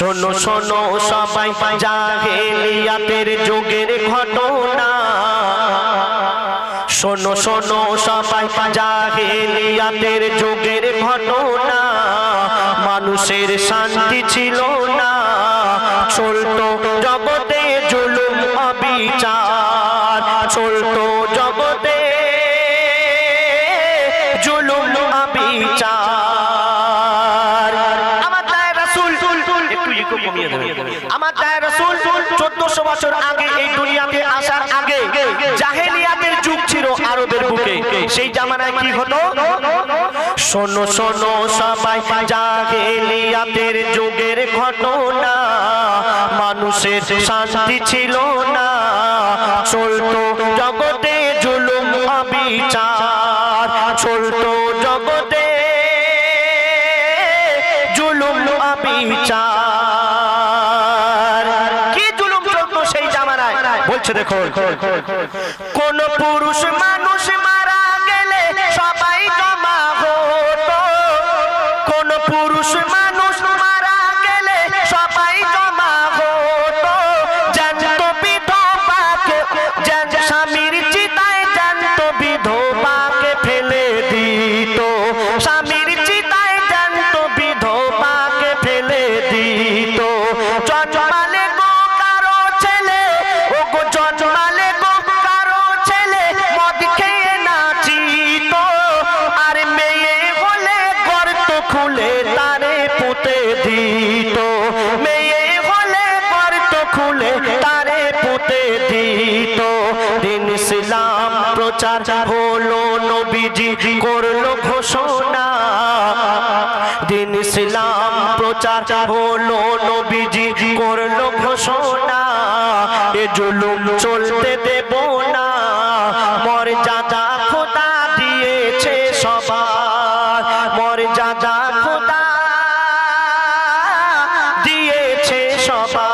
শোনো শোনো সবাই জাহেলিয়াতের যুগের ঘটনা, শোনো শোনো সবাই জাহেলিয়াতের যুগের ঘটনা। মানুষের শান্তি ছিল না, চলতো জগতে জুলুম অবিচার, চলতো জগতে জুলুম অবিচার। আমার দায় রাসূল একটু ইকো কমিয়ে দেবেন। আমার দায় রাসূল 1400 বছর আগে এই দুনিয়াতে আসার আগে জাহেলিয়াতের যুগ ছিল আরবের বুকে। সেই জামানায় কি হতো? শোনো শোনো সবাই জাহেলিয়াতের যুগের ঘটনা। মানুষের শান্তি ছিল না, চলতো জগতে জুলুম অবিচার, চলতো জগতে জুলুম অবিচার। কি জুলুম চলতো সেই জামানায়? বলছে দেখো, কোন পুরুষ মানুষ মারা গেলে সবাই জমা হতো, কোন পুরুষ মানুষ মারা গেলে সবাই জমা হতো। জ্যান্ত বিধবাকে স্বামীর চিতায় জ্যান্ত বিধবাকে ফেলে দিত, স্বামীর চিতায় জ্যান্ত বিধবাকে ফেলে দিত। জন্মালে গো কারো ছেলে, ও গো জন্মালে গো কারো ছেলে মদ খেয়ে নাচিত, আর মেয়ে হলে গর্ত খুলে তারে পুঁতে দিত, মেয়ে হলে গর্ত খুলে তারে পুঁতে দিত। দিন ইসলাম প্রচার হলো, নবীজি করলো ঘোষণা। দিন ইসলাম প্রচার হলো, নবীজি করলো ঘোষণা। এ জুলুম চলতে দেব না, মর্যাদা খোদা দিয়েছে সবার, মর্যাদা খোদা দিয়েছে সবার।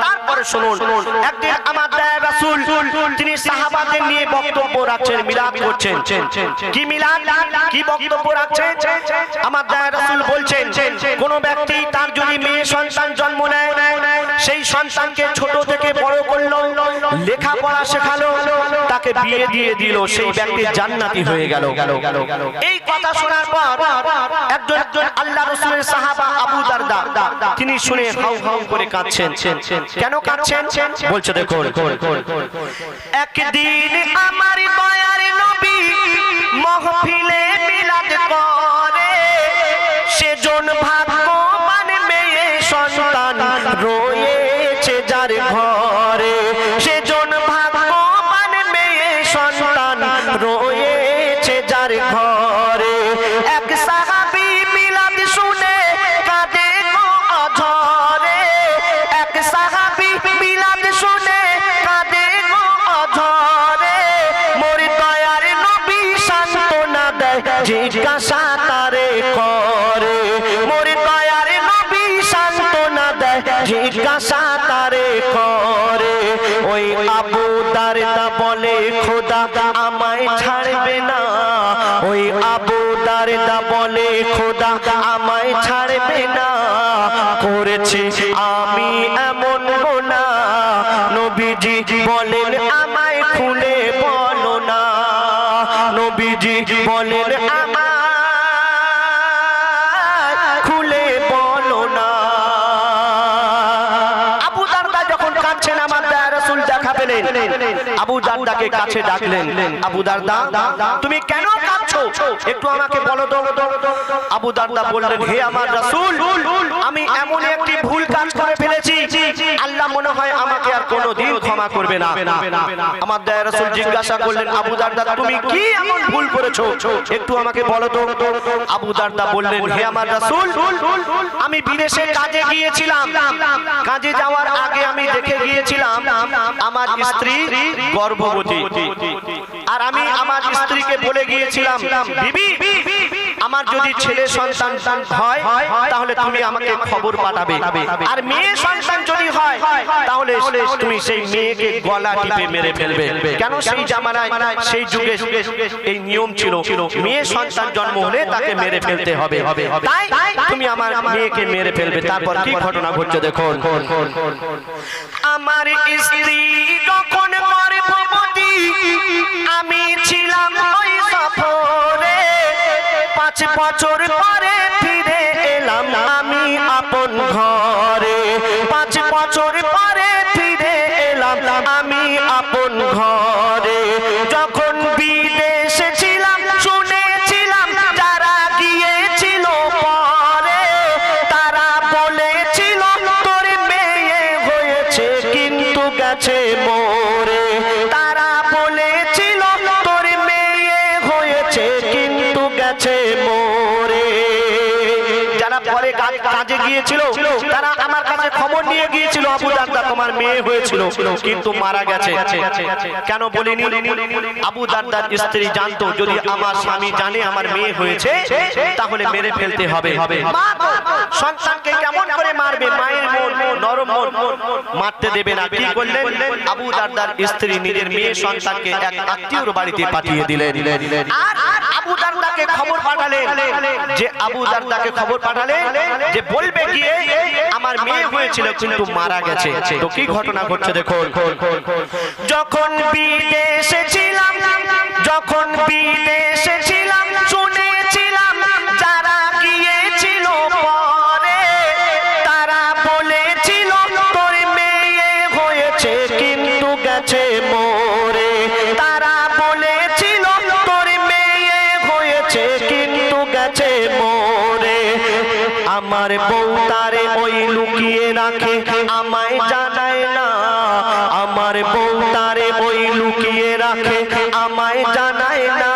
তারপরে শুনুন, একদিন আমার দয়ার রাসূল তিনি সাহাবাদের নিয়ে বক্তব্য রাখছেন, মিলাদ করছেন। কি মিলাদ, কি বক্তব্য রাখছেন? আমার দয়ার রাসূল বলছেন, কোন ব্যক্তি তার যদি মেয়ে সন্তান জন্ম নেয়, সেই সন্তানকে ছোট থেকে বড় করলো, লেখাপড়া শেখালো, তাকে বিয়ে দিয়ে দিল, সেই ব্যক্তি জান্নাতি হয়ে গেল। এই কথা শোনার পর একজন আল্লাহ রাসূলের সাহাবা আবু দারদা তিনি শুনে হাউ হাউ করে কাঁদছেন। কেন কাঁদছেন? বলছে দেখো, একদিন আমার দয়ার নবী মাহফিলে মিলাদ করে, সেজন ভাগ্যবান মেয়ে সন্তান রয়েছে যার ঘরে, সেজন ভাগ্যবান মেয়ে সন্তান রয়েছে যার ঘরে। এক সাহাবী মিলাদ শুনে কাঁদে গো অঝরে, এক সাহাবী মিলাদ শুনে কাঁদে গো অঝরে। মোর দয়ার নবী সান্ত্বনা দেয়, জিজ্ঞাসা তারে করে, মোর দয়ার নবী সান্ত্বনা দেয়, জিজ্ঞাসা তারে করে। ওই আবু দারদা বলে খোদা আমায় ছাড়বে না, ওই আবু দারদা বলে খোদা আমায় ছাড়বে না, করেছি আমি এমন গুনাহ, নবীজি বলেন আমায় খুলে বলো না, নবীজি বলেন আমায় খুলে বলো না। আবু দারদা যখন কাঁদছেন, আমার দয়ার রাসূল দেখা পেলেন, আবু দারদাকে কাছে ডাকলেন, আবু দারদা তুমি কেন কাঁদছো, একটু আমাকে বলো তো। আবু দারদা বললেন, হে আমার রাসূল, আমি এমন একটি ভুল কাজ করে ফেলেছি, আল্লাহ মনে হয় আমাকে আর কোনোদিন ক্ষমা করবে না। আমার দয়ার রাসূল জিজ্ঞাসা করলেন, আবু দারদা তুমি কি এমন ভুল করেছো, একটু আমাকে বলো তো। আবু দারদা বললেন, হে আমার রাসূল, আমি বিদেশে কাজে গিয়েছিলাম, কাজে যাওয়ার আগে আমি দেখে গিয়েছিলাম আমার স্ত্রী গর্ভবতী, আর আমি আমার স্ত্রীকে বলে গিয়েছিলাম, বিবি আমার যদি ছেলে সন্তান হয় তাহলে তুমি আমাকে খবর পাঠাবে, আর মেয়ে সন্তান যদি হয় তাহলে তুমি সেই মেয়েকে গলা টিপে মেরে ফেলবে। কেন সেই জামানায় সেই যুগে এই নিয়ম ছিল, মেয়ে সন্তান জন্ম হলে তাকে মেরে ফেলতে হবে, তাই তুমি আমার মেয়েকে মেরে ফেলবে। তারপর কি ঘটনা ঘটছে দেখুন। আমার স্ত্রী যখন গর্ভবতী, আমি ছিলাম ওই সফরে, 5 বছর পরে ফিরে এলাম আমি আপন ঘরে, 5 বছর পরে ফিরে এলাম আমি আপন ঘরে। যখন বিদেশে ছিলাম শুনেছিলাম যারা গিয়েছিল পরে, তারা বলেছিল তোর মেয়ে হয়েছে কিন্তু গেছে মরে, তারা বলেছিল তোর মেয়ে হয়েছে কিন্তু গেছে মরে। যারা পরে কাজে গিয়েছিল তারা আমার কাছে খবর নিয়ে গিয়েছিল, আবু দারদা তোমার মেয়ে হয়েছিল কিন্তু মারা গেছে। কেন বলিনি? আবু দারদার স্ত্রী জানতো যদি আমার স্বামী জানে আমার মেয়ে হয়েছে তাহলে মেরে ফেলতে হবে। মা সন্তানকে কেমন করে মারবে? মায়ের মন নরম মন, মারতে দেবে না। কি করলেন? আবু দারদার স্ত্রী নিজের মেয়ে সন্তানকে এক আত্মীয়র বাড়িতে পাঠিয়ে দিলেন, আর আবু দারদাকে খবর পাঠালেন যে আবু দারদাকে খবর পাঠালেন যে বলবে গিয়ে আমার মেয়ে হয়েছিল কিন্তু মারা গেছে। তো কি ঘটনা ঘটছে দেখুন। যখন বিদেশে ছিলাম, যখন বিদেশে ছিলাম শুনেছিলাম যারা গিয়েছিল পরে, তারা বলেছিল তোর মেয়ে হয়েছে কিন্তু গেছে মরে, তারা বলেছিল তোর মেয়ে হয়েছে কিন্তু গেছে মরে। আমার বউ তারে ওই লুকিয়ে রাখে আমায় জানায় না, আমার বউ তারে ওই লুকিয়ে রাখে আমায় জানায় না,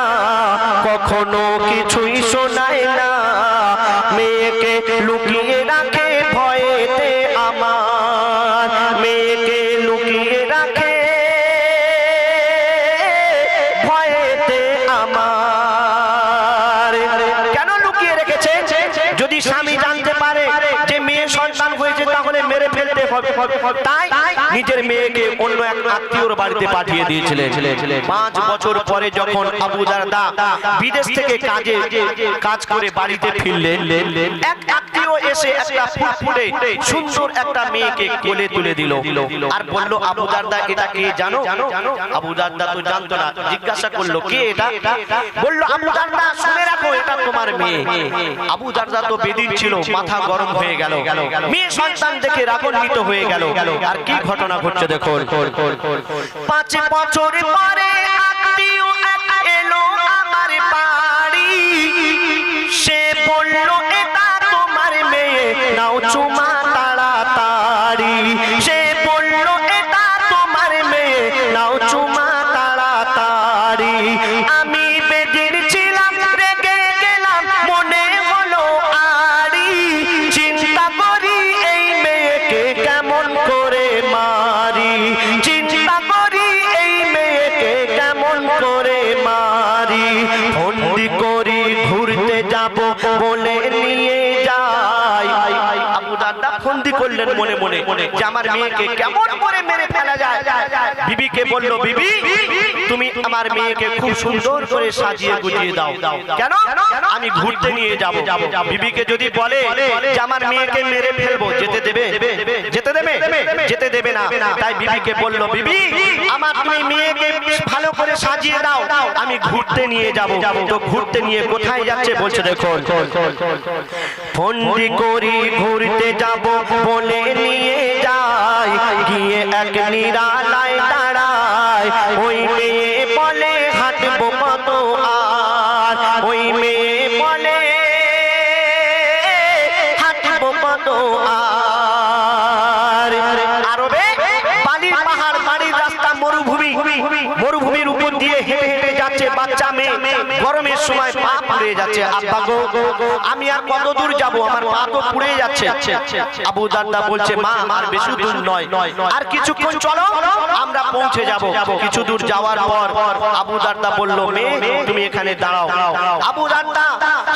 কখনো কিছুই শোনায় না, মেয়েকে লুকিয়ে রাখে ভয়েতে আমার, মেয়েকে লুকিয়ে রাখে ভয়েতে আমার। কেন লুকিয়ে রেখেছে? যদি স্বামী জানতে পারে যে মেয়ে সন্তান হয়েছে তাহলে মেরে ফেলতে হবে, তাই নিজের মেয়েকে অন্য এক আত্মীয়র বাড়িতে পাঠিয়ে দিয়েছিলেন। 5 বছর পরে যখন আবু দারদা বিদেশ থেকে কাজ করে বাড়িতে ফিরলেন, এক আত্মীয় এসে একটা ফুটফুটে সুন্দর একটা মেয়েকে কোলে তুলে দিল আর বলল আবু দারদা এটা কে জানো? আবু দারদা তো জানতো না, জিজ্ঞাসা করলো কে এটা? বলল আবু দারদা শুনে রাখো এটা তোমার মেয়ে। আবু দারদা তো বেদিন ছিল, মাথা গরম হয়ে গেল, মেয়ে সন্তান দেখে রাগান্বিত হয়ে গেল। আর কি ঘটনা ঘটছে দেখুন। 5 বছর পরে আত্মীয় এক এলো আমার বাড়ি, সে বলল এটা তোমার মেয়ে নাও চুমা তাড়াতাড়ি, সে বলল এটা তোমার মেয়ে নাও চুমা তাড়াতাড়ি। আমি বেদিন ছিলাম রেগে গেলাম, মনে হলো আরি, চিন্তা করি এই মেয়েকে কেমন করে মারি, চিন্তা করি এই মেয়েকে কেমন করে মারি। বন্দি করি ঘুরতে যাব বলে নিয়ে যাই। আবু দারদা বন্দি করলেন মনে মনে যে আমার মেয়েকে কেমন করে মেরে ফেলা যায়। বিবিকে বলল বিবি তুমি আমার মেয়েকে খুব সুন্দর করে সাজিয়ে গুজিয়ে দাও। কেন? আমি ঘুরতে নিয়ে যাব। বিবিকে যদি বলে যে আমার মেয়েকে মেরে ফেলবো, যেতে দেবে? যেতে দেবে? যেতে দেবে না। তাই বিবিকে বলল বিবি আমার তুমি মেয়েকে ভালো করে সাজিয়ে দাও, আমি ঘুরতে নিয়ে যাব। তো ঘুরতে নিয়ে কোথায় যাচ্ছে বলছে দেখুন। বন্দি করি ঘুরতে যাব বলে নিয়ে যাই, গিয়ে এক নিরালায় দাঁড়ায়, ওই মেয়ে বলে হাঁটবো কত আর, ওই মেয়ে বলে হাঁটবো কত আর। আরবে বালির পাহাড়, বাড়ির রাস্তা মরুভূমি, মরুভূমির উপর দিয়ে হেঁটে হেঁটে যাচ্ছে, বাচ্চা মেয়ে, গরমের সময় পা পুড়ে যাচ্ছে। আব্বা গো, আমি আর কত দূর যাব, আমার পা তো পুড়ে যাচ্ছে। আবু দারদা বলছে, মা আর বেশি দূর নয়, আর কিছুক্ষণ চলো, আমরা পৌঁছে যাব। কিছু দূর যাওয়ার পর আবু দারদা বলল, মেয়ে তুমি এখানে দাঁড়াও। আবু দারদা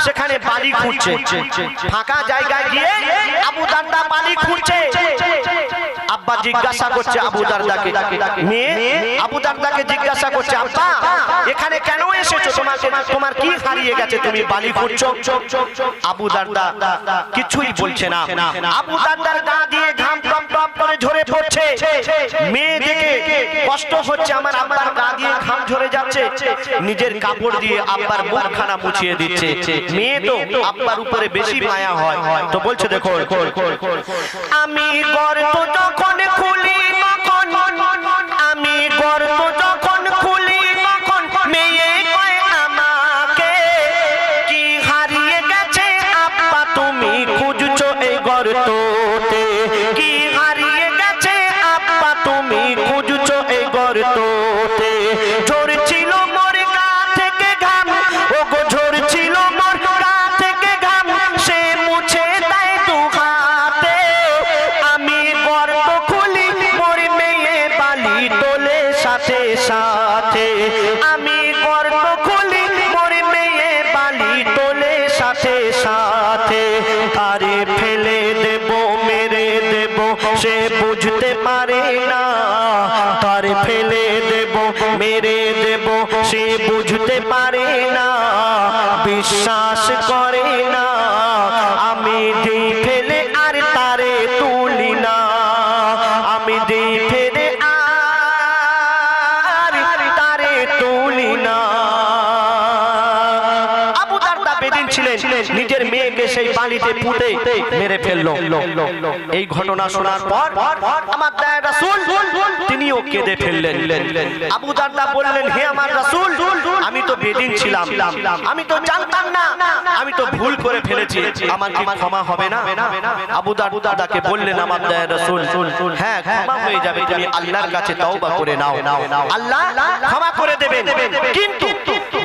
সেখানে বালি খুঁড়ছে, ফাঁকা জায়গায় গিয়ে আবু দারদা বালি খুঁড়ছে। আব্বা জিজ্ঞাসা করছে আবু দারদাকে, মেয়ে আবু দারদাকে জিজ্ঞাসা করছে, আব্বা এখানে কেন এসেছো, তোমার কি হারিয়ে গেছে, তুমি বালি খুঁড়ছো? আবু দারদা কিছুই বলছে না। আবু দারদার গা দিয়ে ঘাম টপ টপ করে ঝরে পড়ছে। মেয়ে দেখে কষ্ট হচ্ছে, আমার আব্বার গা দিয়ে ঘাম ঝরে যাচ্ছে। নিজের কাপড় দিয়ে আব্বার মুখখানা মুছিয়ে দিচ্ছে। মেয়ে তো আব্বার উপরে বেশি মায়া হয়, তো বলছে, দেখো আমি গর্ত যখন খুলি তখন, আমি গর্ত যখন খুলি তখন মেয়ে কয় আমাকে, কি হারিয়ে গেছে আব্বা তুমি খুঁজছো এই গর্ততে, কি হারিয়ে গেছে আব্বা তুমি খুঁজছো এই গর্ততে। ঝরছিল মোর গা থেকে ঘাম, ওগো ঝরছিল মোর গা থেকে ঘাম, সে মুছে দেয় দু হাতে। আমি গর্ত খুলি মোর মেয়ে বালি তোলে সাথে সাথে, আমি গর্ত খুলি মোর মেয়ে বালি তোলে সাথে সাথে। তারে ফেলে দেব মেরে দেব সে বুঝতে পারে না, তারে ফেলে দেব মেরে দেব সে বুঝতে পারে না, বিশ্বাস করে না। আমি দিই ফেলে আর তারে তুলি না, আমি দিই ফেলে আর তারে তুলি না। আবু দারদা বেদিন ছিলেন, নিজের মেয়েকে সেই বালিতে পুঁতে মেরে ফেললো। এই ঘটনা শোনার পর আমার দয়ার রাসূল তিনিও কেঁদে ফেললেন। আবু দারদা বললেন, হে আমার রাসূল, আমি তো বেদিন ছিলাম, আমি তো জানতাম না, আমি তো ভুল করে ফেলেছি, আমার কি ক্ষমা হবে না? আবু দারদাকে বললেন আমার দয়ার রাসূল, হ্যাঁ ক্ষমা হয়ে যাবে, তুমি আল্লাহর কাছে তওবা করে নাও, আল্লাহ ক্ষমা করে দেবেন। কিন্তু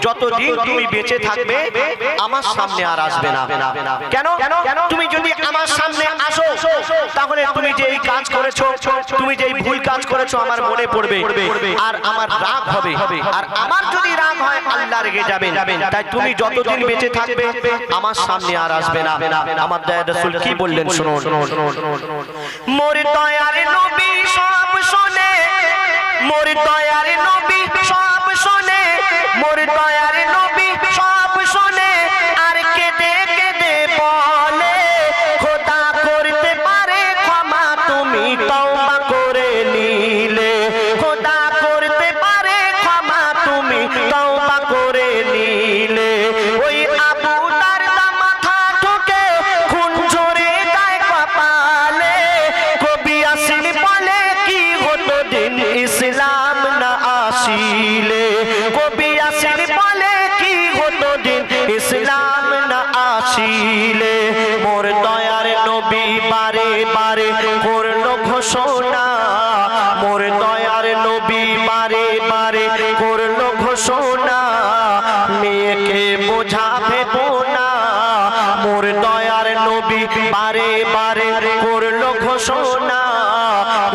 যতদিন তুমি বেঁচে থাকবে আমার সামনে আর আসবে না। কেন? তুমি যদি আমার সামনে আসো তাহলে তুমি যে এই কাজ করেছো, তুমি যে এই ভুল কাজ করেছো আমার মনে পড়বে, আর আমার রাগ হবে, আর আমার যদি রাগ হয় আল্লাহ রেগে যাবেন। তাই তুমি যতদিন বেঁচে থাকবে আমার সামনে আর আসবে না। আমার দয়ার রাসূল কি বললেন শুনুন, মোর দয়ার নবী সব শুনে, মোর দয়ার নবী সব শুনে, মোর দয়ার নবী সব শুনে, আর কেঁদে কেঁদে বলে, খোদা করতে পারে ক্ষমা তুমি তওবা করে নিলে, খোদা করতে পারে ক্ষমা তুমি তওবা করে নিলে। ওই আবু দারদা মাথা ঠুকে খুন ঝরে যায় কপালে, কবি আসিল বলে কি হতো দিন ইসলাম না আসিলে, কবি আসিল বলে কি হতো দিন ইসলাম না আসিলে। মোর দয়ার নবী বারে বারে করলো ঘোষণা, মোর দয়ার নবী বারে বারে করলো ঘোষণা, মেয়েকে বোঝাবে না। মোর দয়ার নবী বারে বারে করলো ঘোষণা,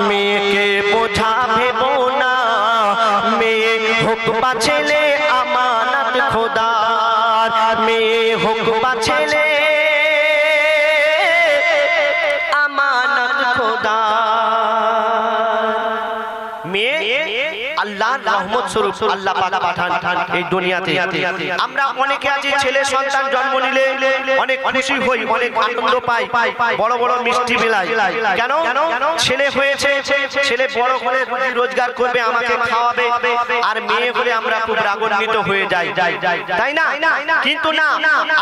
মেয়েকে বোঝাবে না। মেয়ে হোক বা ছেলে আমানত খোদার, মেয়ে হোক বা ছেলে আমানত খোদার। মেয়ে আল্লাহর রহমত স্বরূপ আল্লাহ পাক পাঠান এই দুনিয়াতে। আমরা অনেকে আছি ছেলে সন্তান জন্ম নিলে অনেক খুশি হই, অনেক আনন্দ পাই, বড় বড় মিষ্টি মেলাই। কেন? ছেলে হয়েছে, ছেলে বড় হলে রুজি রোজগার করবে, আমাকে খাওয়াবে, আর মেয়ে হলে আমরা খুব রাগান্বিত হয়ে যাই, তাই না? কিন্তু না,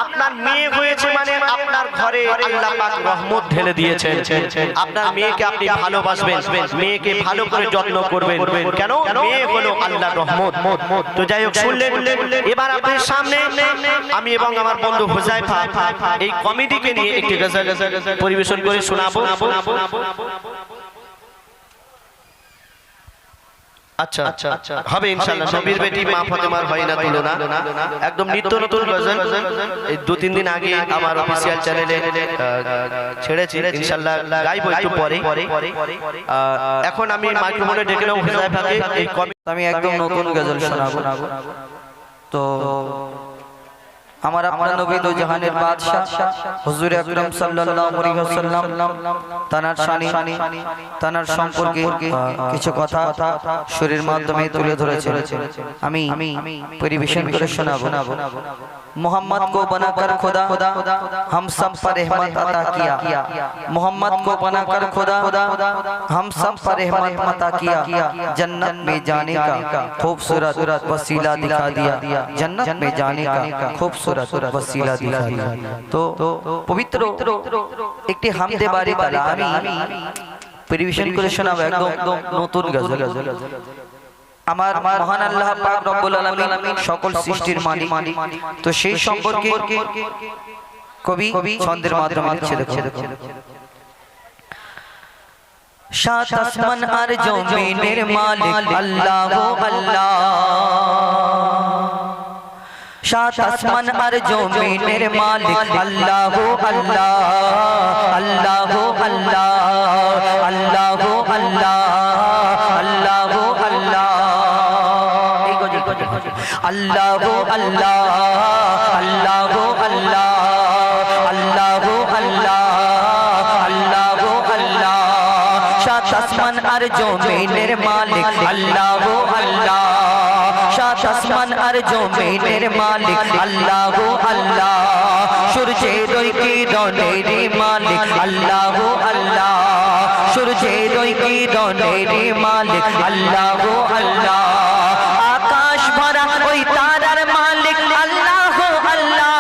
আপনার মেয়ে হয়েছে মানে আপনার ঘরে আল্লাহ পাক রহমত ঢেলে দিয়েছেন। আপনার মেয়েকে আপনি ভালোবাসবেন, মেয়েকে ভালো করে যত্ন করবেন। কেন? মেয়ে হলো আল্লাহর রহমত। তো যাই হোক, শুনলেন। এবার আপনার সামনে আমি এবং আমার বন্ধু হুজাইফা এই কমিটিকে নিয়ে একটি গজল পরিবেশন করে শোনাবো। আচ্ছা আচ্ছা হবে ইনশাআল্লাহ। নবীর বেটি মা ফাতেমার হয় না তুলনা, একদম নিত্য নতুন গজল এই 2-3 দিন আগে আমার অফিশিয়াল চ্যানেলে ছেড়েছি, ইনশাআল্লাহ গাইবো একটু পরে। এখন আমি মাইক্রোফোনে ডেকে নাও হুজাইফাকে। এই আমি একদম নতুন গজল শোনাবো। তো আমার আপনার নবী দো জাহানের বাদশা হুজুর আকরাম সাল্লাল্লাহু আলাইহি ওয়াসাল্লাম তানার শানি তানার সম্পর্কে কিছু কথা সুরের মাধ্যমে তুলে ধরেছেন, আমি পরিবেশন করে শোনাবো। मोहम्मद को बनाकर खुदा हम सब पर रहमत अता किया, मोहम्मद को बनाकर खुदा हम सब पर रहमत अता किया, जन्नत में जाने का खूबसूरत वसीला दिखा दिया, जन्नत में जाने का खूबसूरत वसीला दिखा दिया। तो पवित्र একটি হামদে বারি তালা আমি পরিবেশন করে শোনাবো, একদম নতুন গজল। আমার মহান আল্লাহ পাক রব্বুল আলামিন সকল সৃষ্টির মালিক, তো সেই সম্পর্কে কবি ছন্দের মাধ্যমে লিখছে। দেখো সাত আসমান আর জমিনের মালিক আল্লাহ আল্লাহ, সাত আসমান আর জমিনের মালিক আল্লাহ আল্লাহ, আল্লাহ আল্লাহ, আল্লাহ আল্লাহ, আল্লাহ আল্লাহ, আল্লাহ আল্লাহ, আল্লাহ আল্লাহ, আল্লাহ আল্লাহ, আল্লাহ আল্লাহ, সাত আসমান আর জমিনের মালিক আল্লাহ আল্লাহ, সাত আসমান আর জমিনের মালিক আল্লাহ আল্লাহ, সূর্যের ওই কিরণের মালিক আল্লাহ আল্লাহ, সূর্যের ওই কিরণের মালিক আল্লাহ আল্লাহ, আকাশ ভরা ওই তারার মালিক আল্লাহ আল্লাহ,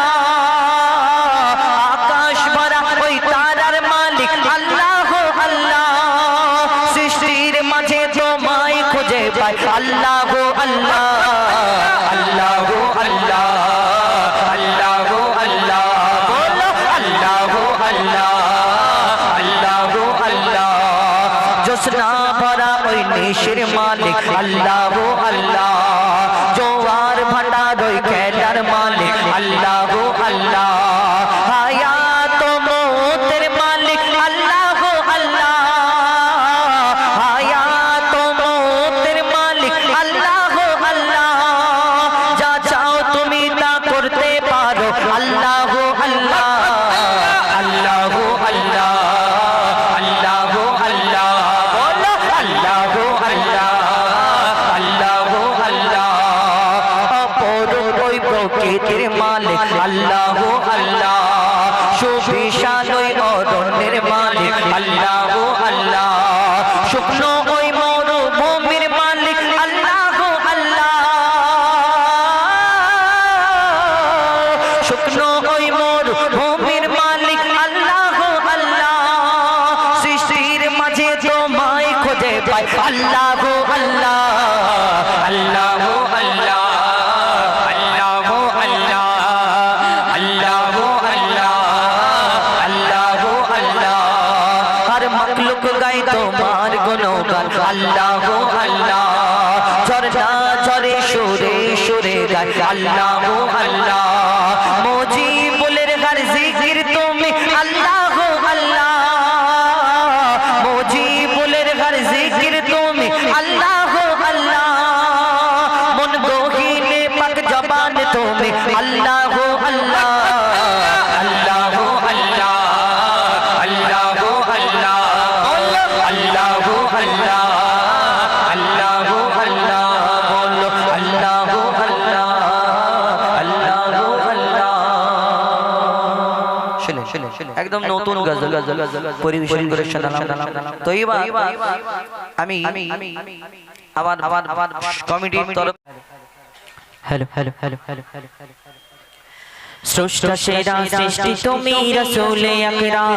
আকাশ ভরা ওই তারার মালিক আল্লাহ আল্লাহ, সৃষ্টির মাঝে তোমায় খুঁজে পাই আল্লাহ আল্লাহ, আল্লাহ আল্লাহ, আল্লাহ আল্লাহ, বলো আল্লাহ আল্লাহ, আল্লাহ আল্লাহ, জোসনা ভরা ওই নিশির মালিক আল্লাহ আল্লাহ, জোয়ার ভাটা ওই খেলার মালিক আল্লাহ আল্লাহ, হায়াত মৌতের মালিক আল্লাহ আল্লাহ, হায়াত মৌতের মালিক আল্লাহ আল্লাহ, যা চাও তুমি তা করতে পারো আল্লাহ আল্লাহ, আল্লাহ আল্লাহ, আল্লাহ আল্লাহ, বলো আল্লাহ আল্লাহ, আল্লাহ আল্লাহ, অপরূপ ওই প্রকৃতির মালিক আল্লাহ আল্লাহ, সুবিশাল ওই অরণ্যের মালিক আল্লাহ আল্লাহ, শুকনো ওই মরুভূমির মালিক আল্লাহ আল্লাহ, শুকনো ওই মরুভূমির মালিক আল্লাহ আল্লাহ, সৃষ্টির মাঝে তোমায় খুঁজে পাই আল্লাহ আল্লাহ, আল্লাহ আল্লাহ, আল্লাহ আল্লাহ, আল্লাহ আল্লাহ, আল্লাহ আল্লাহ, হর মখলুক গায় তোমার গুণগান আল্লাহ আল্লাহ, ঝরনা ঝরে সুরে সুরে গায় আল্লাহ আল্লাহ, মুজিবুলের হর জিকির তুমি আল্লাহ আল্লাহ, মুজিবুলের হর জিকির তুমি আল্লাহ আল্লাহ, মন গহীনে পাক জবান তুমি আল্লাহ আল্লাহ, আল্লাহ আল্লাহ, আল্লাহ আল্লাহ, আল্লাহ আল্লাহ, আল্লাহ আল্লাহ, বলো আল্লাহ আল্লাহ, আল্লাহ আল্লাহ। শুনে একদম নতুন গজল পরিবেশন করে শোনালাম। তো এবার আমি আমার কমিটির তরফ hello hello hello hello hello স্রষ্টা সেরা সৃষ্টি তুমি রাসূলে আকরাম,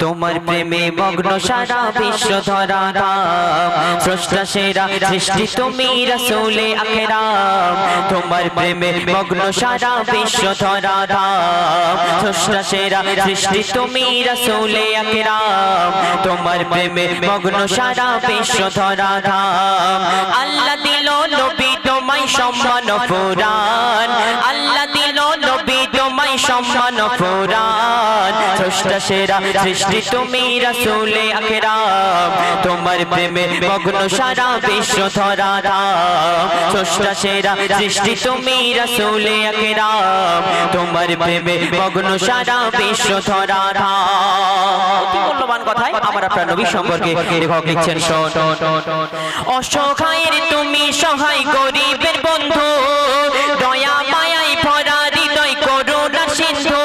তোমার প্রেমে মগ্ন সারা বিশ্ব ধরা ধাম স্রষ্টা সেরা সৃষ্টি তুমি রাসূলে আকরাম তোমার প্রেমে মগ্ন সারা বিশ্ব ধরা ধাম স্রষ্টা সেরা সৃষ্টি তুমি রাসূলে আকরাম তোমার প্রেমে মগ্ন সারা বিশ্ব ধরা ধাম আল্লাহ দিল নবী তোমায় সম্মান ফুরান আল্লাহ দিল নবী তোমায় সম্মান ফুরান স্রষ্টা সেরা সৃষ্টি তুমি রাসূলে আকরাম তোমার প্রেমে মগ্ন সারা বিশ্ব ধরা ধাম স্রষ্টা সেরা সৃষ্টি তুমি রাসূলে আকরাম তোমার প্রেমে মগ্ন সারা বিশ্ব ধরা ধাম অতি মূল্যবান কথাই আমার আপনার নবী সম্পর্কে লেখক লিখছেন শোন অসহায়ের তুমি সহায় গরিবের বন্ধু দয়া মায়ায় ভরা হৃদয় করুণা সিন্ধু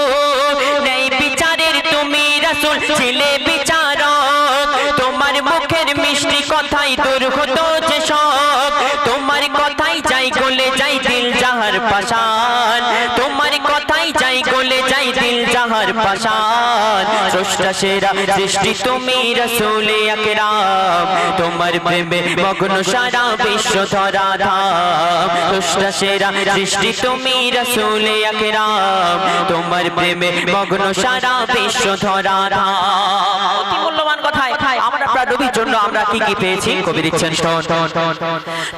ন্যায় বিচারের তুমি রাসূল ছিলে বিচারক তোমার মুখের মিষ্টি কথাই দূর হতো যে সব তোমার কথাই যাই গলে যাই দিল জাহার পাশান তোমার কথাই যাই গলে যাই দিল জাহার পাশান স্রষ্টা সেরা সৃষ্টি তুমি রাসূলে আকরাম তোমার প্রেমে মগ্ন সারা বিশ্ব ধরা ধাম স্রষ্টা সেরা সৃষ্টি তুমি রাসূলে আকরাম তোমার প্রেমে মগ্ন সারা বিশ্ব ধরা ধাম অতি মূল্যবান কথায় আমরা আপনার নবীর জন্য আমরা কি কি পেয়েছি কবি লিখছেন শোন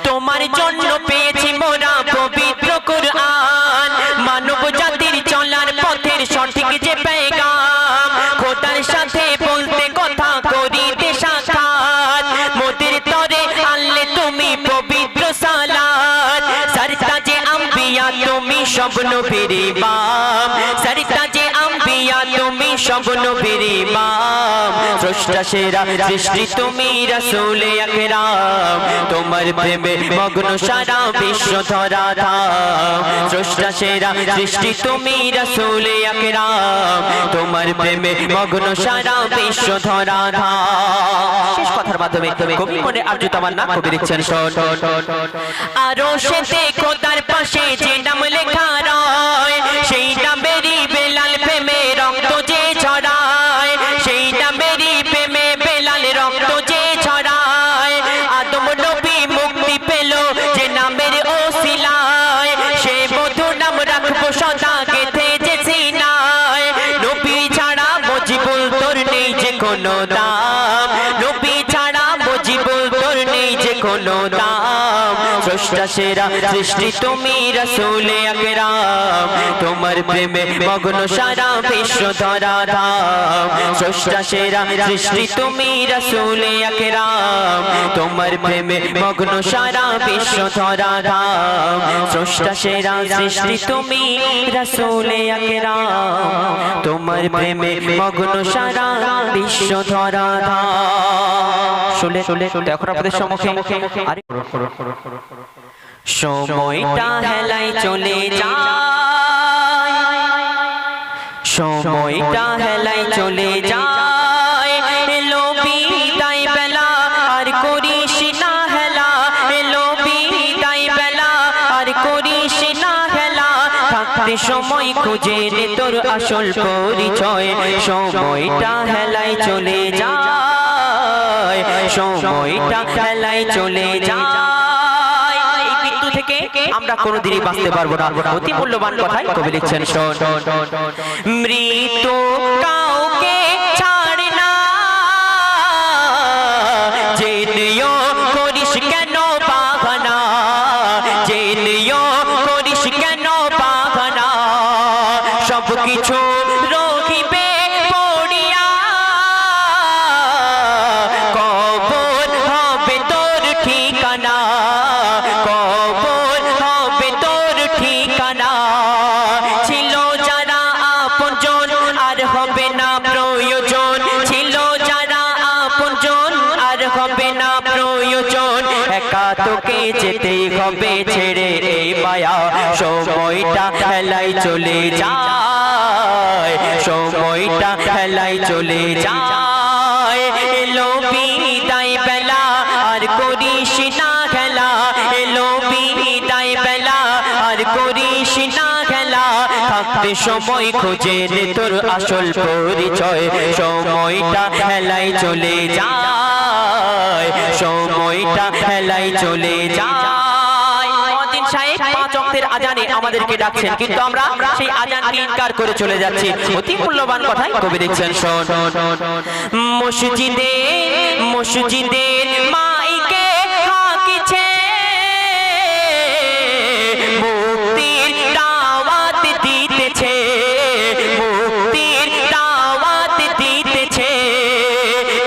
তোমার জন্য পেয়েছি মোরা পবিত্র কুরআন মানব জাতির চলার পথের সঠিক যে পেগাম খোদার সাথে বলতে কথা করিতে সাক্ষাৎ মোদের তরে আনলে তুমি পবিত্র সালাত সরতাজে আম্বিয়া তুমি সব নবীর ইমাম সরতাজে আম্বিয়া তুমি সব নবীর ইমাম স্রষ্টা সেরা সৃষ্টি তুমি রাসূলে আকরাম তোমার প্রেমে মগ্ন সারা বিশ্ব ধরা ধাম স্রষ্টা সেরা সৃষ্টি তুমি রাসূলে আকরাম তোমার প্রেমে মগ্ন সারা বিশ্ব ধরা ধাম শেষ কথার মাধ্যমে কবি মনে আরজু তামান্না কবি লিখছেন শোন আরশেতে খোদার পাশে যে নাম লেখা রয় সেই নামেরই বেলাল প্রেমে রক্ত যে ছড়ায় সেই নামেরই প্রেমে বেলাল রক্ত যে ছড়ায় আদম নবী মুক্তি পেল যে নামের ওসিলায় সে মধুর নাম রাখবো সদা গেথে যে সিনায় নবী ছাড়া মুজিবুল তোর নেই যে কোনো দাম নবী ছাড়া মুজিবুল তোর নেই যে কোনো দাম স্রষ্টা সেরা সৃষ্টি তুমি রাসূলে আকরাম তোমার প্রেমে মগ্ন সারা বিশ্ব ধরা ধাম স্রষ্টা সেরা সৃষ্টি তুমি রাসূলে আকরাম তোমার প্রেমে মগ্ন সারা বিশ্ব ধরা ধাম স্রষ্টা সেরা সৃষ্টি তুমি রাসূলে আকরাম তোমার প্রেমে মগ্ন সারা বিশ্ব ধরা ধাম শুনে এখন আপনাদের সম্মুখে আরে সময়টা হেলাই চলে যায় সময়টা হেলাই চলে যায় এলো বিদায় বেলা আর করিস না হেলা এলো বিদায় বেলা আর করিস না হেলা থাকতে সময় খুঁজে নে তোর আসল পরিচয় সময়টা হেলাই চলে যায় সময়টা হেলাই চলে যায় এই মৃত্যু থেকে আমরা কোনোদিনই বাঁচতে পারবো না অতি মূল্যবান কথাই কবি লিখছেন শোন মৃত্যু কাউকে ছাড়ে না জেনেও করিস কেন বাহানা জেনেও করিস কেন বাহানা সব কিছু রহিবে পড়িয়া কবর হবে তোর ঠিকানা কবর হবে তোর ঠিকানা ছিল যারা আপনজন আর হবে না প্রয়োজন ছিল যারা আপনজন আর হবে না প্রয়োজন একা তোকে যেতেই হবে ছেড়ে এই মায়া সময়টা হেলাই চলে যায় সময়টা হেলাই চলে যায় এলো বিদায় বেলা আর করিস না খেলা এলো বিদায় বেলা আর করিস না খেলা থাকতে সময় খোঁজে নে তোর আসল পরিচয় সময়টা হেলাই চলে যায় সময়টা হেলাই চলে যায় মুয়াজ্জিন সাহেব পাঁচ ওয়াক্তের আজানে আমাদেরকে ডাকছেন কিন্তু আমরা সেই আজানকে ইনকার করে চলে যাচ্ছি অতি মূল্যবান কথাই কবি লিখছেন শোন মসজিদের মাইকে হাঁকিছে মুক্তির দাওয়াত দিতেছে মুক্তির দাওয়াত দিতেছে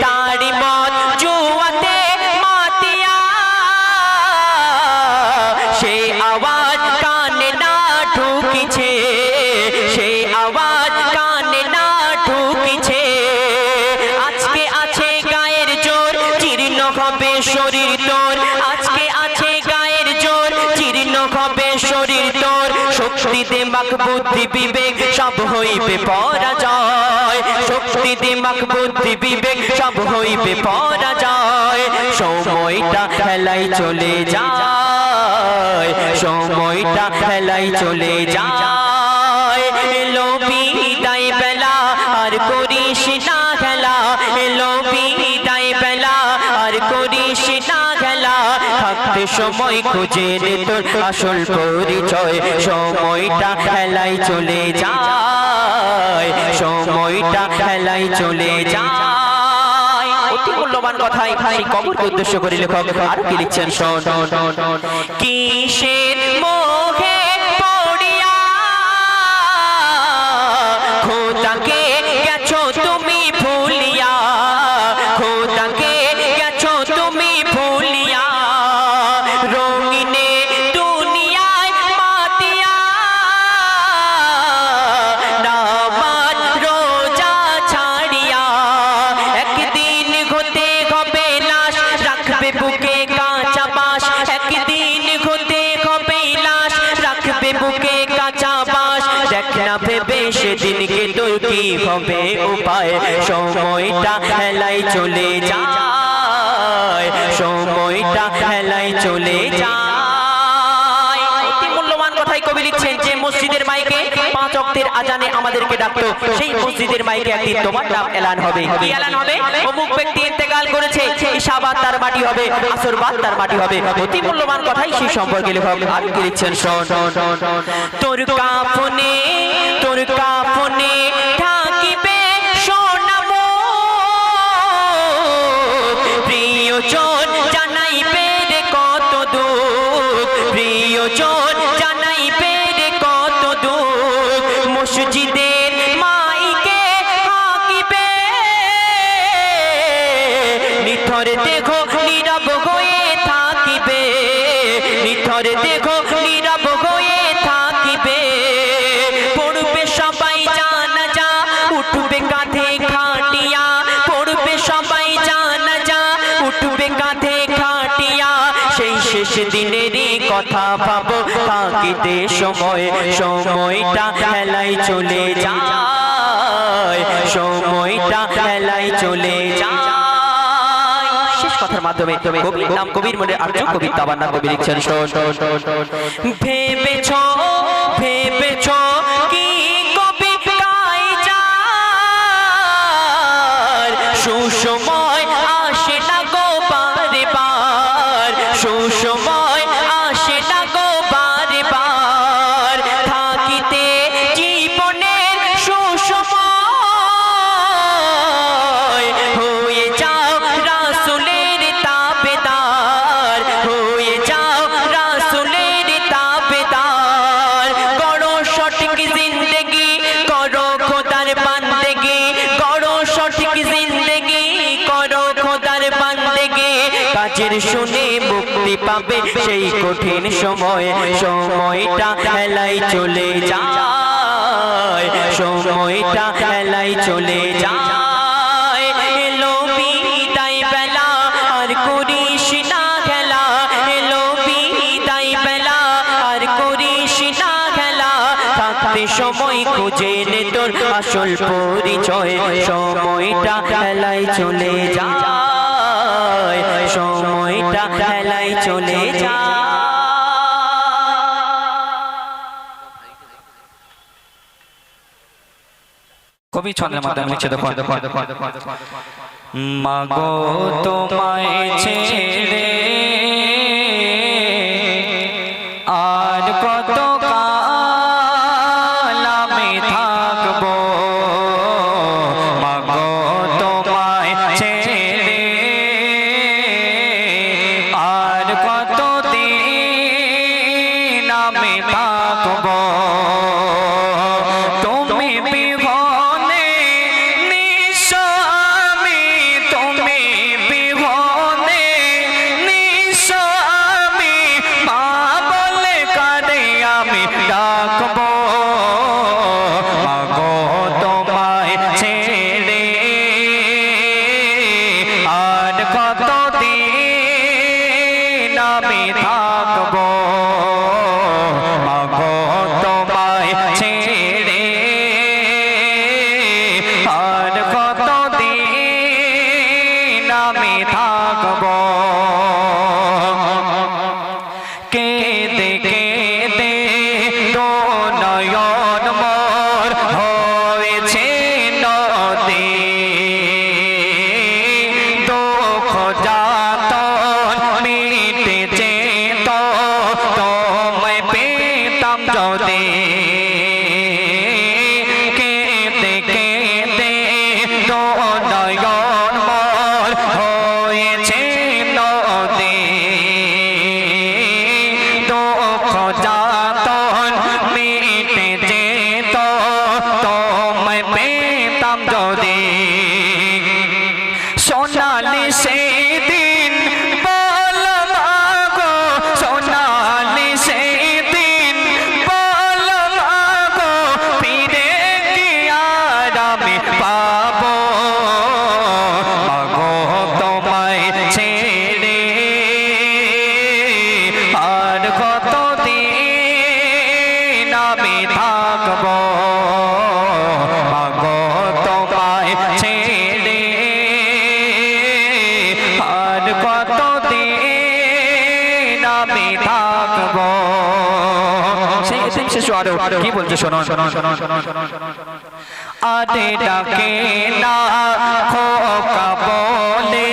তারি মত জুয়াতে মাতিয়া সেই আওয়াজ কানে না ঢুকিছে সেই আওয়াজ কানে না ঢুকিছে আজকে আছে গায়ের জোর জীর্ণ হবে শরীর তোর আজকে আছে গায়ের জোর জীর্ণ হবে শরীর তোর শক্তি দিমাগ বুদ্ধি বিবেক সব হইবে পরাজয় শক্তি দিমাগ বুদ্ধি বিবেক সব হইবে পরাজয় সময়টা হেলাই চলে যায় সময়টা হেলাই চলে যায় এলো বিদায় বেলা আর করিস না খেলা এলো বিদায় বেলা আর করিস না খেলা থাকতে সময় খুঁজে নে তোর আসল পরিচয় সময়টা হেলাই চলে যায় সময়টা হেলাই চলে যায় অতি মূল্যবান কথাই এই কবরকে উদ্দেশ্য করে লেখক আরো কি লিখছেন শোন কিসের মোহে পড়িয়া খোদাকে গেছো তুমি ভুলিয়া খোদাকে গেছো তুমি ভুলিয়া রঙিনে দুনিয়ায় মাতিয়া নামাজ রোজা ছাড়িয়া একদিন হতে হবে লাশ রাখবে বুকে কাঁচা বাঁশ একদিন হতে হবে লাশ রাখবে বুকে কাঁচা বাঁশ দেখ না ভেবে সেদিনকে তোর কি হবে উপায় সময়টা হেলাই চলে যায় সময়টা হেলাই চলে যায় অতি মূল্যবান কথাই কবি লিখছেন যে মসজিদের মাইকে পাঁচ ওয়াক্তের আজানে আমাদেরকে ডাকতো সেই মসজিদের মাইকে একদিন তোমার নাম এলান হবে কি এলান হবে অমুক ব্যক্তি ইন্তেকাল করেছে ইশাবাত তার মাটি হবে আসরবাত তার মাটি হবে অতি মূল্যবান কথাই সেই সম্পর্কে লেখক আর কি লিখছেন শোন তোর কাফনে ঢাকিবে সোনামো প্রিয়জন জানাইবে রে কত দুঃখ প্রিয়জন জানাইবে রে কত দুঃখ মসজিদের মাইকে হাঁকিবে নিথর দেখো নীরব হয়ে থাকিবে নিথর দেখো নীরব হয়ে থাকিবে পড়বে সবাই জানাজা উঠবে কাঁধে খাটিয়া পড়বে সবাই জানাজা উঠবে কাঁধে খাটিয়া সেই শেষ দিনেরই কথা ভাবো থাকিতে সময়টা হেলাই চলে যায় সময়টা হেলাই চলে যায় শেষ কথার মাধ্যমে কবির নাম কবির মনে আর্য কবির তাবান্না কবি লিখছেন শোন ভেবেছ কি কবি গাই যার সুসময় আসে না গো বারে বার সুসময় আসে না গো বারে বার থাকিতে জীবনের সুসময় হয়ে যাও রাসূলের তাবেদার হয়ে যাও রাসূলের তাবেদার করো সঠিক জিন্দেগি করো খোদার বান্দেগি করো সঠিক জিন্দেগি করো খোদার বান্দেগি কাজের শুনে মুক্তি পাবে সেই কঠিন সময়টা হেলাই চলে যায় সময়টা হেলাই চলে যায় এলো বিদায় বেলা আর করিস না খেলা এলো বিদায় বেলা আর করিস না খেলা থাকতে সময় খুঁজে নে তোর আসল পরিচয় সময়টা হেলাই চলে যায় সময়টা হেলাই চলে যায় কবি ছন্দের মাধ্যমে লিখছে দেখো মাগো তোমায় ছেড়ে আর কত কাল আমি থাকবো মাগো তোমায় ছেড়ে আর কত দিন আমি থাকবো তুমি বিহনে নিঃস্ব আমি তুমি বিহনে নিঃস্ব আমি মা বলে কাঁদে আমি ডাকবো মাগো তোমায় ছেড়ে আর কত দিন আমি থাকবো মাগো তোমায় ছেড়ে আর কত দিন আমি থাকবো কেঁদে কেঁদে তো নয়ন মোর হয়েছে নদী দুঃখ যাতন মিটেছে তো তোমায় পেতাম যদি কেঁদে কেঁদে তো নয়ন মোর হয়েছে নদী দুঃখ যাতন মিটেছে তো তোমায় পেতাম যদি সোনালি সেদিন বল মাগো সোনালি সেদিন বল মাগো ফিরে কি আর আমি পাবো মাগো তোমায় ছেড়ে আর কত দিন আমি থাকবো মাগো তোমায় ছেড়ে আর কত দিন আমি থাকবো সেই শেষ আরো কি বলছে শোনো শোনো শোনো শোনো আরে ডাকে না খোকা বলে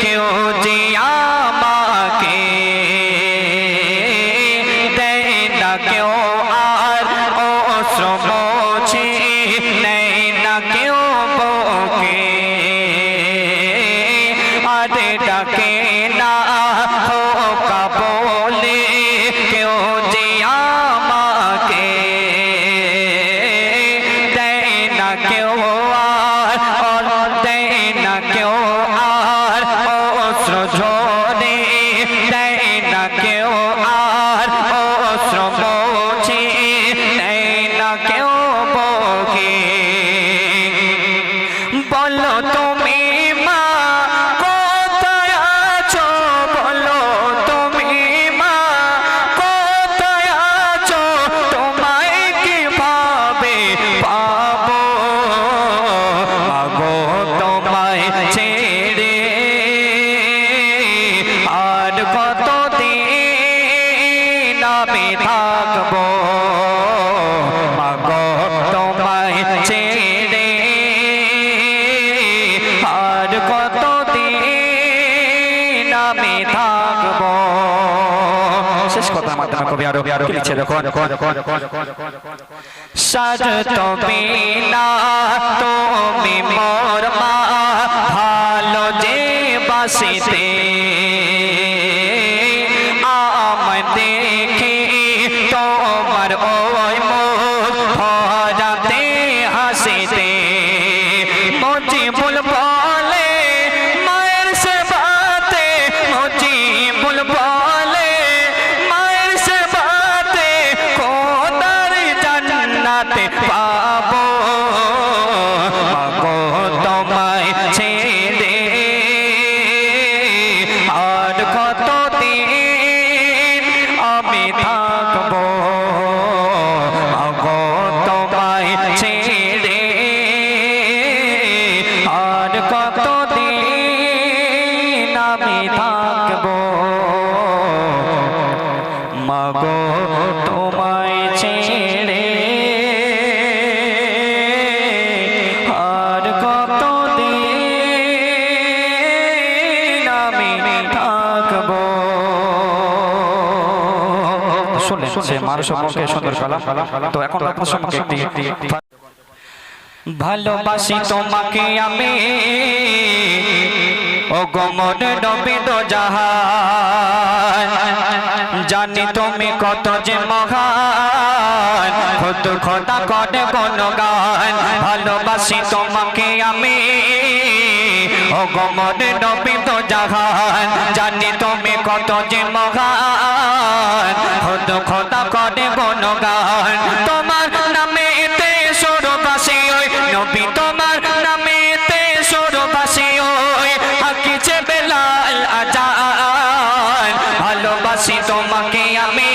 কেউ যে আমাকে দেয় না কেউ আর অশ্র মোছে নেয় না কেউ বকে আরে ডাকে না খোকা বলে কেউ যে আমাকে দেয় না কেউ আর দেয় না কেউ আর অশ্র ঝরে দেয় না কেউ আর অশ্র মোছে দেয় না কেউ বকে বলো তুমি মা কোথায় আছো বলো তুমি মা কোথায় আছো তোমায় কিভাবে পাবো মাগো তোমায় ছেড়ে আর কত দিন আমি থাকবো মাগো তোমায় ছেড়ে আর কত দিন আমি থাকবো শেষ কথার মাধ্যমে কবি আরো কি লিখছে দেখো সাজ তুমি না তুমি মোর মা ভালো যে বাসিতে আমায় দেখে তোমার ওই মুখ ভরাতে হাসিতে মুজিবুল বলে মায়ের সেবাতে মুজিবুল বলে মায়ের সেবাতে খোদার জান্নাতে পাবো মাগো তোমায় ছেড়ে সে মানুষ সম্পর্কে সুন্দর কালাম। তো এখন আপনাদের সম্পর্কে একটি ভালোবাসি তোমাকে আমি ও গোমর নবী দো জাহান, জানি তুমি কত যে মহান, খুদ খোদা করে গুণগান। ভালোবাসি তোমাকে আমি ও গোমর নবী দো জাহান, জানি তুমি কত যে মহান, খুদ খোদা করে গুণগান। তোমার নামে এতে সুরবাসী ওই নবী, তোমার নামে এতে সুরবাসী ওই হাকিছে বেলাল আজান। ভালোবাসি তোমাকে আমি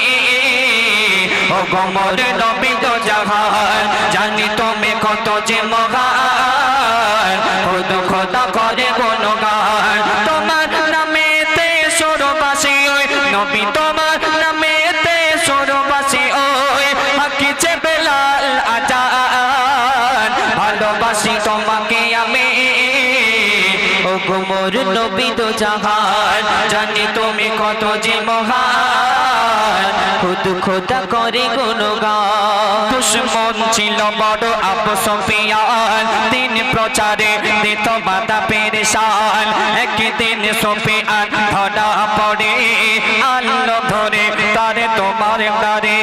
ও গোমর নবী দো জাহান, জানি তুমি কত যে মহান, খুদ খোদা করে গুণগান। তোমার নামে এতে সুরবাসী ওই নবী, তোমার নামে এতে সুরবাসী ওই হাকিছে বেলাল আজান। ভালোবাসি তোমাকে আমি ও গোমর নবী দো জাহান, জানি তুমি কত যে মহান, খুদ খোদা করে গুণগান। দুশ্মন ছিল বড় আবু সুফিয়ান, দিন প্রচারে দিত বাধা পেরেশান। একদিন সুফিয়ান ধরা পড়ে, আল্লাহ ধরে তারে তোমার দ্বারে।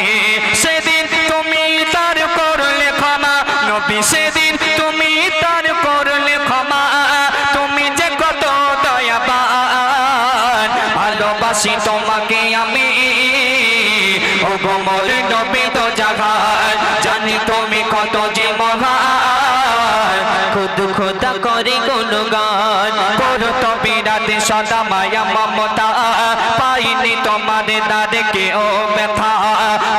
সেদিন তুমি তার করলে ক্ষমা নবী, সেদিন তুমি তার করলে ক্ষমা, তুমি যে কত দয়াবান। ভালোবাসি তোমাকে আমি ও গোমর নবী দো জাহান, জানি তুমি কত যে মহান, খুদ খোদা করে গুণগান। করতো বিরাট সদা মায়া মমতা, পাইনি তোমার দ্বারে কেউ ব্যথা।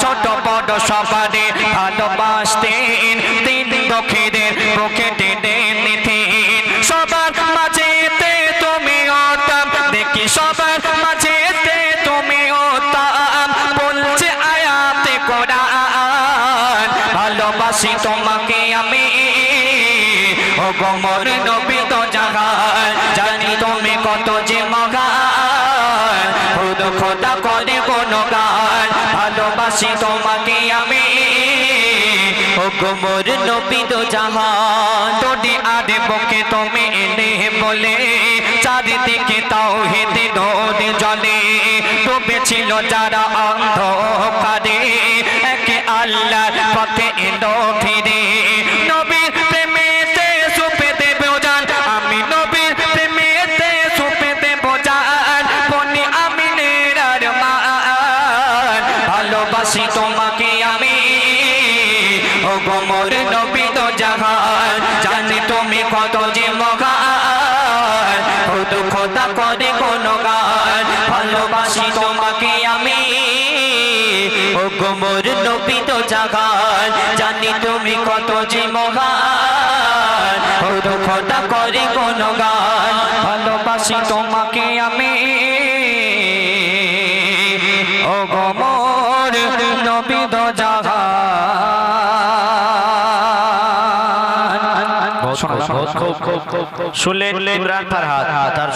ছোট বড় সবারে ভালোবাসতেন, তিন দক্ষিণের বুকে টেনে নিতেন। সবার মাঝেতে তুমি হতাম, দেখি সবার মাঝেতে তুমি হতাম, বলছে আয়াতে কোরআন। ভালোবাসি তোমাকে আমি ও গোমর নবী দো জাহান, জানি তুমি কত যে মহান, খুদ খোদা করে গুণগান। ভালোবাসি তোমাকে আমি ও গোমর নবী দো জাহান। তোরে আরে বুকে তুমি এলে বলে, চারিদিকে তাওহীদ নূর জ্বলে। ডুবেছিল যারা অন্ধকারে, একে আল্লাহর পথে এলো ফিরে। নবীর প্রেমেতে সুপে দেব জান, আমি নবীর প্রেমেতে সুপে দেব জান, বনি আমিনের আরমান। ভালোবাসি তোমাকে আমি ও গোমর নবী দো জাহান, জানি তুমি কত যে মহান, খুদ খোদা করে গুণগান। ভালোবাসি তোমাকে আমি ও গোমর নবী দো জাহান, জানি তুমি কত যে মহান, খুদ খোদা করে গুণগান। ভালোবাসি তোমাকে আমি ও গোমর নবী দো জাহান। শুনলেন ইমরান ফারহাদ তার